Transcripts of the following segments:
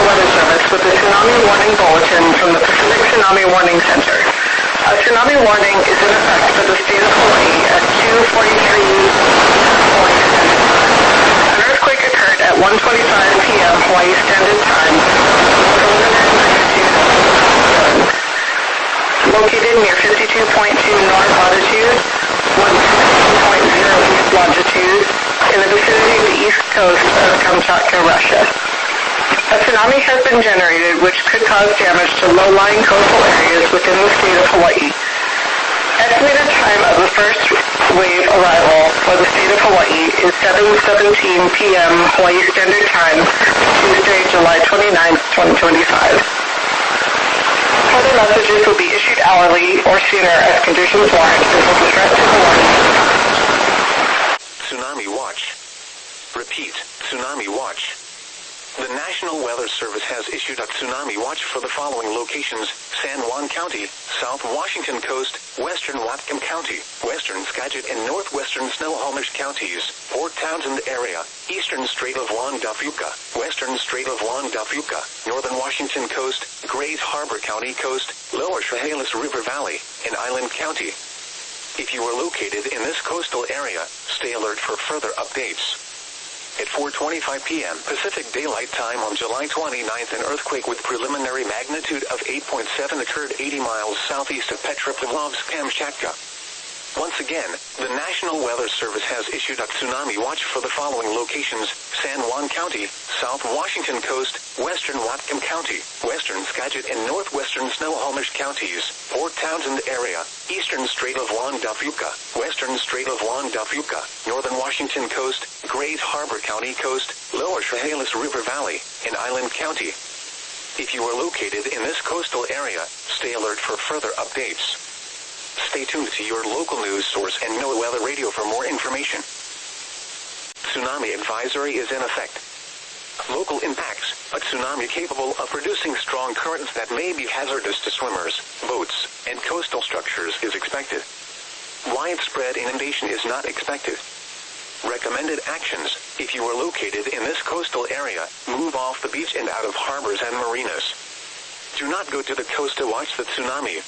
Weather Service with a tsunami warning bulletin from the Pacific Tsunami Warning Center. A tsunami warning is in effect for the state of Hawaii at 2:43 Hawaii Standard Time. An earthquake occurred at 1:25 p.m. Hawaii Standard Time. Located near 52.2 north latitude, 116.0 east longitude, in the vicinity of the east coast of Kamchatka, Russia. A tsunami has been generated which could cause damage to low-lying coastal areas within the state of Hawaii. Estimated time of the first wave arrival for the state of Hawaii is 7:17 p.m. Hawaii Standard Time, Tuesday, July 29, 2025. Further messages will be issued hourly or sooner as conditions warrant until the threat to Hawaii. Tsunami Watch. Repeat, Tsunami Watch. The National Weather Service has issued a tsunami watch for the following locations: San Juan County, South Washington Coast, Western Whatcom County, Western Skagit and Northwestern Snohomish Counties, Port Townsend area, Eastern Strait of Juan de Fuca, Western Strait of Juan de Fuca, Northern Washington Coast, Great Harbor County Coast, Lower Chehalis River Valley, and Island County. If you are located in this coastal area, stay alert for further updates. At 4:25 p.m. Pacific Daylight Time on July 29th, an earthquake with preliminary magnitude of 8.7 occurred 80 miles southeast of Petropavlovsk, Kamchatka. Once again, the National Weather Service has issued a tsunami watch for the following locations: San Juan County, South Washington Coast, Western Whatcom County, Western Skagit and Northwestern Snohomish Counties, Port Townsend area, Eastern Strait of Juan de Fuca, Western Strait of Juan de Fuca, Northern Washington Coast, Great Harbor County Coast, Lower Chehalis River Valley, and Island County. If you are located in this coastal area, stay alert for further updates. Stay tuned to your local news source and NOAA Weather Radio for more information. Tsunami advisory is in effect. Local impacts: a tsunami capable of producing strong currents that may be hazardous to swimmers, boats, and coastal structures is expected. Widespread inundation is not expected. Recommended actions: if you are located in this coastal area, move off the beach and out of harbors and marinas. Do not go to the coast to watch the tsunami.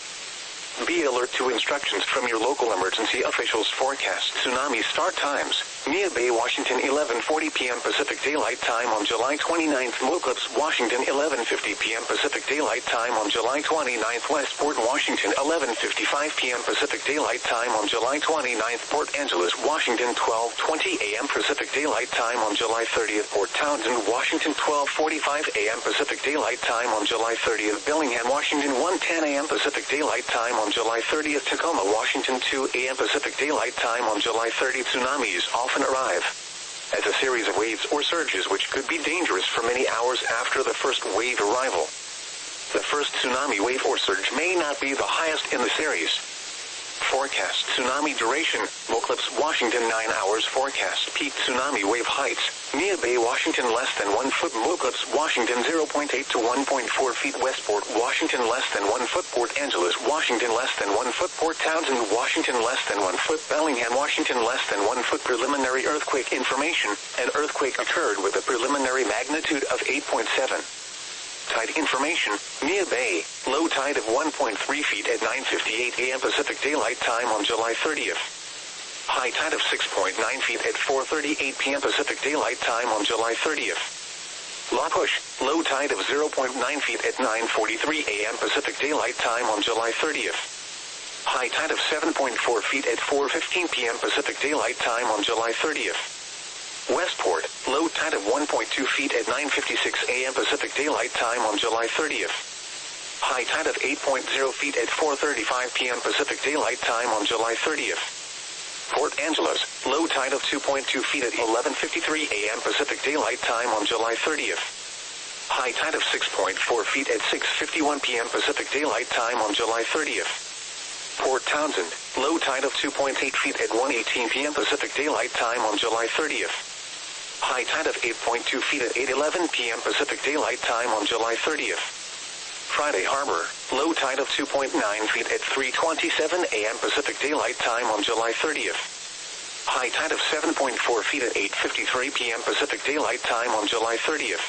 Be alert to instructions from your local emergency officials. Forecast tsunami start times: Mia Bay, Washington 11:40 p.m. Pacific Daylight Time on July 29th, Moclips, Washington 11:50 p.m. Pacific Daylight Time on July 29th, Westport, Washington 11:55 p.m. Pacific Daylight Time on July 29th, Port Angeles, Washington 12:20 a.m. Pacific Daylight Time on July 30th, Port Townsend, Washington 12:45 a.m. Pacific Daylight Time on July 30th, Bellingham, Washington 1:10 a.m. Pacific Daylight Time on July 30th, Tacoma, Washington 2 a.m. Pacific Daylight Time on July 30th. Tsunamis often arrive as a series of waves or surges which could be dangerous for many hours after the first wave arrival. The first tsunami wave or surge may not be the highest in the series. Forecast tsunami duration: Moclips, Washington 9 hours. Forecast peak tsunami wave heights: Mia Bay, Washington less than 1 foot, Moclips, Washington 0.8 to 1.4 feet, Westport, Washington less than 1 foot, Port Angeles, Washington less than 1 foot, Port Townsend, Washington less than 1 foot, Bellingham, Washington less than 1 foot. Preliminary earthquake information: an earthquake occurred with a preliminary magnitude of 8.7. Tide information: Mia Bay, low tide of 1.3 feet at 9:58 a.m. Pacific Daylight Time on July 30th. High tide of 6.9 feet at 4:38 p.m. Pacific Daylight Time on July 30th. La Push, low tide of 0.9 feet at 9:43 a.m. Pacific Daylight Time on July 30th. High tide of 7.4 feet at 4:15 p.m. Pacific Daylight Time on July 30th. Westport, low tide of 1.2 feet at 9:56 a.m. Pacific Daylight Time on July 30th. High tide of 8.0 feet at 4:35 p.m. Pacific Daylight Time on July 30th. Port Angeles, low tide of 2.2 feet at 11:53 a.m. Pacific Daylight Time on July 30th. High tide of 6.4 feet at 6:51 p.m. Pacific Daylight Time on July 30th. Port Townsend, low tide of 2.8 feet at 1:18 p.m. Pacific Daylight Time on July 30th. High tide of 8.2 feet at 8:11 p.m. Pacific Daylight Time on July 30th. Friday Harbor, low tide of 2.9 feet at 3:27 a.m. Pacific Daylight Time on July 30th. High tide of 7.4 feet at 8:53 p.m. Pacific Daylight Time on July 30th.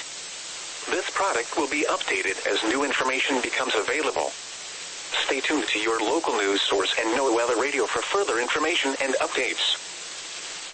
This product will be updated as new information becomes available. Stay tuned to your local news source and NOAA Weather Radio for further information and updates.